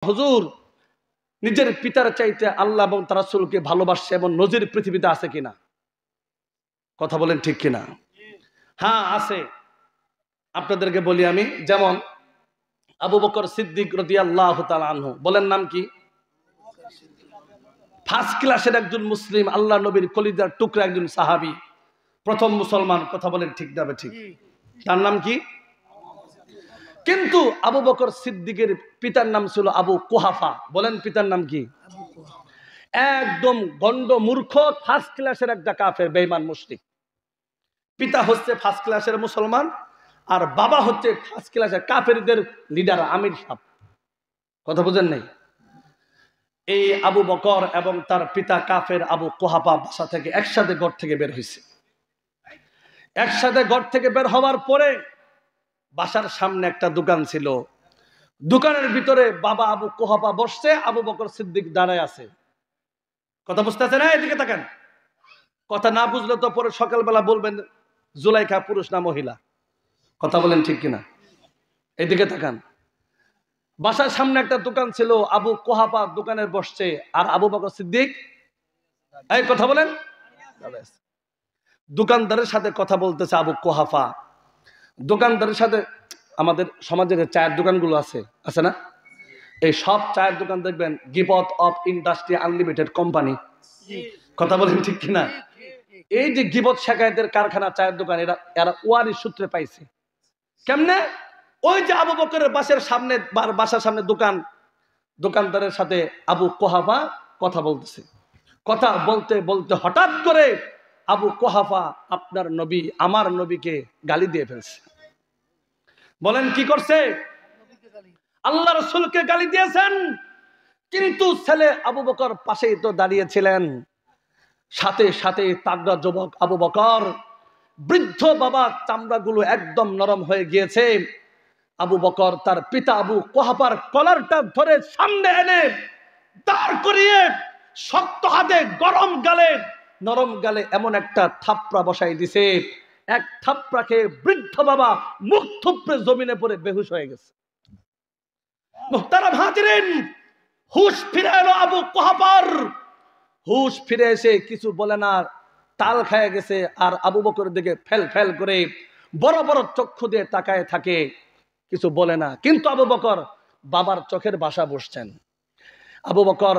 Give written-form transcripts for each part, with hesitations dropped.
হুজুর নিজের পিতার চাইতে আল্লাহ এবং তার রাসূলকে ভালোবাসছে এমন নজির পৃথিবীতে আছে কিনা? কথা বলেন ঠিক কিনা? হ্যাঁ আছে। আপনাদেরকে বলি আমি, যেমন আবু বকর সিদ্দিক রাদিয়াল্লাহু তাআলা আনহু, বলেন নাম কি? ফার্স্ট ক্লাসের একজন মুসলিম, আল্লাহ নবীর কলিজার টুকরা একজন সাহাবী, প্রথম মুসলমান। কথা বলেন ঠিক না ঠিক? তার নাম কি? কিন্তু আবু বকর সিদ্দিকের পিতার নাম ছিল আবু কুহাফা। বলেন পিতার নাম কি? একদম গন্ড মূর্খ, ফার্স্ট ক্লাসের একটা কাফের, বেঈমান মুশরিক। পিতা হচ্ছে ফার্স্ট ক্লাসের মুসলমান, আর বাবা হচ্ছে ফার্স্ট ক্লাসের কাফেরদের লিডার, আমির সাহেব। কথা বুঝেন নাই? এই আবু বকর এবং তার পিতা কাফের আবু কুহাফা বাসা থেকে একসাথে ঘর থেকে বের হয়েছে। একসাথে ঘর থেকে বের হওয়ার পরে বাসার সামনে একটা দোকান ছিল। দোকানের ভিতরে বাবা আবু কুহাফা বসছে, আবু বকর সিদ্দিক দাঁড়ায় আছে। কথা বুঝতে আছে না? এদিকে তাকান। কথা না বুঝলে তো পরে সকালবেলা বলবেন জুলাইখা পুরুষ না মহিলা। কথা বলেন ঠিক কিনা? এদিকে তাকান। বাসার সামনে একটা দোকান ছিল, আবু কুহাফা দোকানের বসছে, আর আবু বকর সিদ্দিক এই কথা বলেন দোকানদারের সাথে কথা বলতেছে আবু কুহাফা। দোকানদারের সাথে আমাদের সমাজে যে চায়ের দোকানগুলো আছে না, এই সব চায়ের দোকান দেখবেন গিবত অফ ইন্ডাস্ট্রি আনলিমিটেড কোম্পানি। কথা বলেন ঠিক কিনা? এই যে গিবত শাকায়েতের কারখানা চায়ের দোকান, এরা ওয়ারি সূত্রে পাইছে। কেমনে? ওই যে আবু বকরের বাসার সামনে দোকান, দোকানদারের সাথে আবু কুহাফা কথা বলতেছে। কথা বলতে বলতে হঠাৎ করে আবু কুহাফা আপনার নবী আমার নবীকে গালি দিয়ে ফেলছে। বলেন কি করছে? আল্লাহ রাসূলকে গালি দিয়েছেন। কিন্তু ছেলে আবু বকর পাশেই তো দাঁড়িয়েছিলেন। সাথে সাথে তাগড়া যুবক আবু বকর, বৃদ্ধ বাবা চামড়াগুলো একদম নরম হয়ে গিয়েছে। আবু বকর তার পিতা আবু কুহাফার কলারটা ধরে সামনে এনে দাঁড় করিয়ে শক্ত হাতে নরম গালে এমন একটা থাপড়া বসাই দিছে, এক থাপড়া খেয়ে বৃদ্ধ বাবা মুখ থুবড়ে জমিনে পড়ে বেহুশ হয়ে গেছে। মুহতারাম হাজিরিন, হুশ ফিরে এলো আবু কুহাফার। হুশ ফিরে এসে কিছু বলে না, তাল খেয়ে গেছে। আর আবু বকরের দিকে ফেল ফেল করে বড় বড় চক্ষু দিয়ে তাকায় থাকে, কিছু বলে না। কিন্তু আবু বকর বাবার চোখের ভাষা বুঝছেন। আবু বকর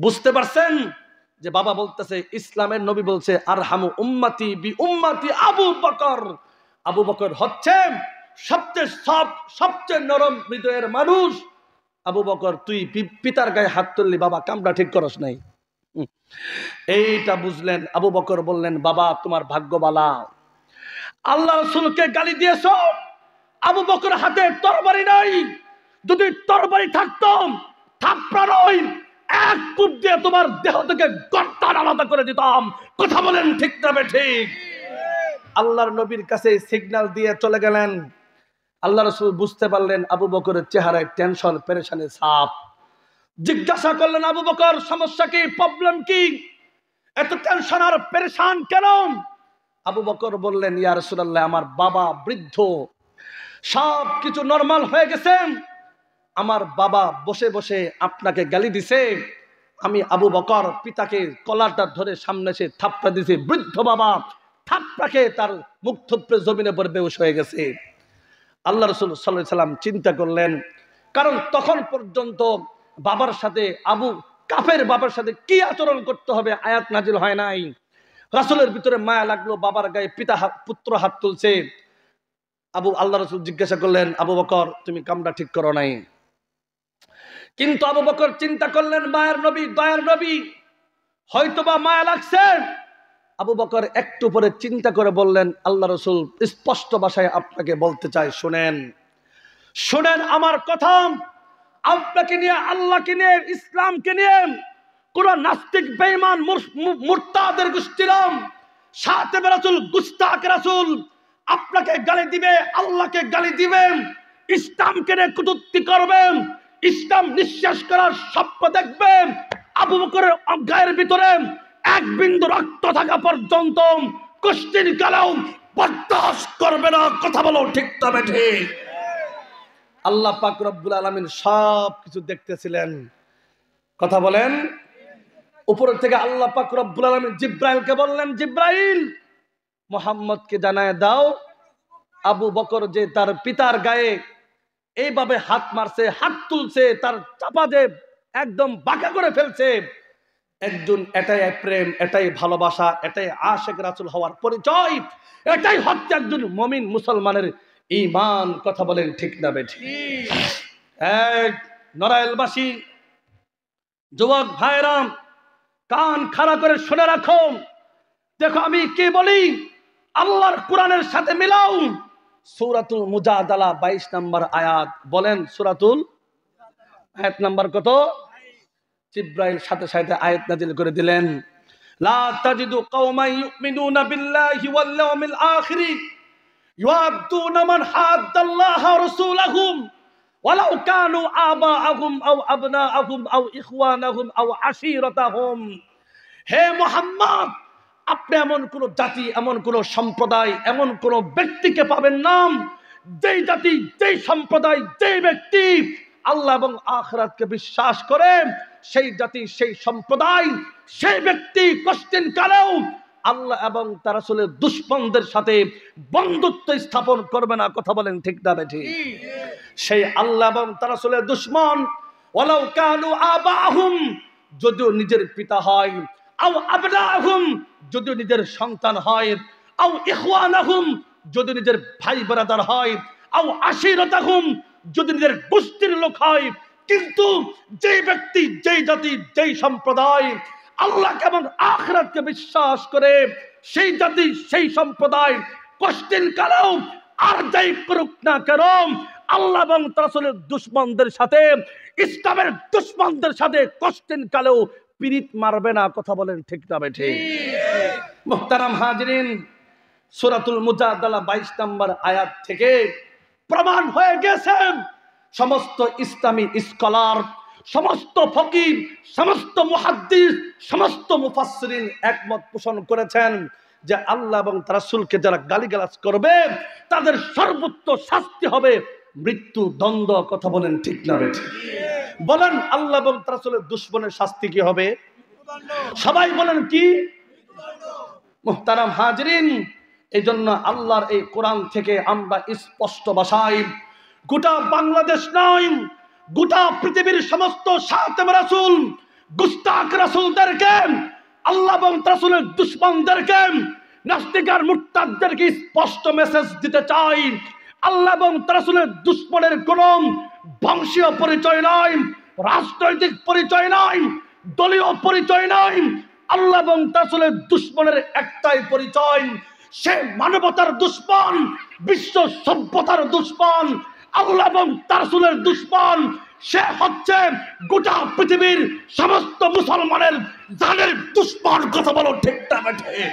বুঝতে পারছেন যে বাবা বলতেছে, ইসলামের নবী বলছে আরহামু উম্মতি বি উম্মতি আবু বকর। আবু বকর হচ্ছে সবচেয়ে নরম হৃদয়ের মানুষ। আবু বকর তুই পিতার গায়ে হাত তুললি, বাবা কামটা ঠিক করস নাই। এইটা বুঝলেন। আবু বকর বললেন, বাবা তোমার ভাগ্য বালা, আল্লাহ রাসূলকে গালি দিয়েছো। আবু বকর হাতে তরবারি নাই, যদি তরবারি থাকতো থাপড়া নয়, এক কূপ দিয়ে তোমার দেহ থেকে গর্দান আলাদা করে দিতাম। কথা বলেন ঠিক না ঠিক? আল্লাহর নবীর কাছে সিগন্যাল দিয়ে চলে গেলেন। আল্লাহ রাসূল বুঝতে পারলেন আবু বকরের চেহারায় টেনশন পেরেশানি ছাপ। জিজ্ঞাসা করলেন, আবু বকর সমস্যা কি, প্রবলেম কি, এত টেনশন আর পেরেশান কেন? আবু বকর বললেন, ইয়া রাসূলুল্লাহ আমার বাবা বৃদ্ধ, সব কিছু নরমাল হয়ে গেছে। আমার বাবা বসে বসে আপনাকে গালি দিছে। আমি আবু বকর পিতাকে কলারটা ধরে সামনে এসে থাপড়া দিছে। বৃদ্ধ বাবা থাপড়াকে তার মুখ থুবড়ে জমিনে পড়ে বেহুশ হয়ে গেছে। আল্লাহ রাসূল সাল্লাল্লাহু আলাইহি সাল্লাম চিন্তা করলেন, কারণ তখন পর্যন্ত বাবার সাথে কাফের বাবার সাথে কি আচরণ করতে হবে আয়াত নাজিল হয় নাই। রাসূলের ভিতরে মায়া লাগলো, বাবার গায়ে পুত্র হাত তুলছে। আল্লাহ রাসূল জিজ্ঞাসা করলেন, আবু বকর তুমি কামটা ঠিক করো নাই। কিন্তু আবু বকর চিন্তা করলেন, মায়ের নবী দয়ার নবী, হয়তোবা মায়া লাগছে। আবু বকর একটু পরে চিন্তা করে বললেন, আল্লাহ রাসূল স্পষ্ট ভাষায় আপনাকে বলতে চাই, শুনেন আমার কথা। আপনাকে নিয়ে, আল্লাহকে নিয়ে, ইসলামকে নিয়ে কোন নাস্তিক বেঈমান মুরতাদের গোষ্ঠীরাম সাতেব রাসূল গুস্তাখ রাসূল আপনাকে গালি দিবে, আল্লাহকে গালি দিবেন, ইসলামকে নিয়ে কটূক্তি করবেন, ইসলাম নিঃশেষ করার স্বপ্ন দেখবেন। আবু বকরের গায়ের ভিতরে এক বিন্দু রক্ত থাকা পর্যন্ত কোশ্চিন কালেও বরদাস্ত করবে না। কথা বলো ঠিক তবে ঠিক? আল্লাহ পাক রব্বুল আলামিন সব কিছু দেখতেছিলেন। কথা বলেন। উপর থেকে আল্লাহ পাক রব্বুল আলামিন জিব্রাইলকে বললেন, জিব্রাইল মুহাম্মদকে জানায় দাও আবু বকর যে তার পিতার গায়ে এইভাবে হাত মারছে, হাত তুলছে, তার চাপা যে একদম বাঁকা করে ফেলছে, একজন এটাই প্রেম, এটাই ভালোবাসা, এটাই আশেক রাসূল হওয়ার পরিচয়, এটাই হচ্ছে একজন মুমিন মুসলমানের ঈমান। কথা বলেন ঠিক না বেঠিক? এক নড়াইলবাসী যুবক ভাইরাম কান খাড়া করে শুনে রাখো, দেখো আমি কি বলি, আল্লাহর কোরআনের সাথে মিলাও। সূরাতুল মুজাদালা 22 নম্বর আয়াত, বলেন সূরাতুল আয়াত নাম্বার কত? জিব্রাইল সাথে সাথে আয়াত নাজিল করে দিলেন, লা তাজিদু কওমান ইউমিনুনা বিল্লাহি ওয়াল ইয়াউমিল আখির ইউআদ্দুনা মান হাদ্দাল্লাহ ওয়া রাসূলাহুম ওয়ালাউ কানু আবাআহুম আও আবনাআহুম আও ইখওয়ানাহুম আও আশীরাতাহুম। হে মুহাম্মদ, আপনি এমন কোন জাতি, এমন কোন সম্প্রদায়, এমন কোন ব্যক্তিকে পাবেন না, যেই জাতি, যেই সম্প্রদায়, যেই ব্যক্তি আল্লাহ এবং আখিরাতকে বিশ্বাস করে, সেই জাতি, সেই সম্প্রদায়, সেই ব্যক্তি কষ্টিন কালেও আল্লাহ এবং তার রাসূলের দুশমনদের সাথে বন্ধুত্ব স্থাপন করবে না। কথা বলেন ঠিক না বেঠিক? সেই আল্লাহ এবং তার রাসূলের দুশমন ওয়ালাউ কানু আবাহুম, যদিও নিজের পিতা হয়, আও আবনাহুম, যদিও নিজের সন্তান হয়, আও ইখওয়ানাহুম, যদি নিজের ভাই ব্রাদার হয়, আও আশীরাতাহুম, যদি নিজের গোষ্ঠীর লোক হয়, কিন্তু যেই ব্যক্তি, যেই জাতি, যেই সম্প্রদায় আল্লাহকে এবং আখিরাতকে বিশ্বাস করে, সেই জাতি, সেই সম্প্রদায় কষ্টিন কালেও আর যাই করুক না কেন, আল্লাহ এবং তার রাসূলের দুশমনদের সাথে, ইসলামের দুশমনদের সাথে কষ্টিন কালেও পিরিত মারবে না। কথা বলেন ঠিক না বেঠিক? মুহতারাম হাজিরিন, সূরাতুল মুজাদালা 22 নম্বর আয়াত থেকে প্রমাণ হয়ে গেছে, সমস্ত ইসলামী স্কলার, সমস্ত ফকিহ, সমস্ত মুহাদ্দিস, সমস্ত মুফাসসিরিন একমত পোষণ করেছেন যে আল্লাহ এবং তার রাসূলকে যারা গালিগালাজ করবে তাদের সর্বোচ্চ শাস্তি হবে মৃত্যু দণ্ড। কথা বলেন ঠিক না বেঠিক? বলেন আল্লাহ এবং তার রাসূলের দুশমনের শাস্তি কি হবে? সবাই বলেন কি? মুহতারাম হাজিরিন, এই জন্য আল্লাহর এই কোরআন থেকে আমরা স্পষ্ট ভাষায়, গোটা বাংলাদেশ নয়, গোটা পৃথিবীর সমস্ত শাতিম রাসূল, গুস্তাখ রাসূলদেরকে, আল্লাহ এবং রাসূলের দুশমনদেরকে, নাস্তিকার মুরতাদদেরকে স্পষ্ট মেসেজ দিতে চাই, আল্লাহ এবং রাসূলের দুশমনের কোন বংশীয় পরিচয় নয়, রাজনৈতিক পরিচয় নয়, দলীয় পরিচয় নয়। আল্লাহ এবং রাসূলের দুশমনের একটাই পরিচয়, সে মানবতার দুশমন, বিশ্ব সভ্যতার দুশমন। আল্লাহ এবং রাসূলের দুশমন সে হচ্ছে গোটা পৃথিবীর সমস্ত মুসলমানের জানের দুশমন। কথা বলো ঠিক না বেঠিক?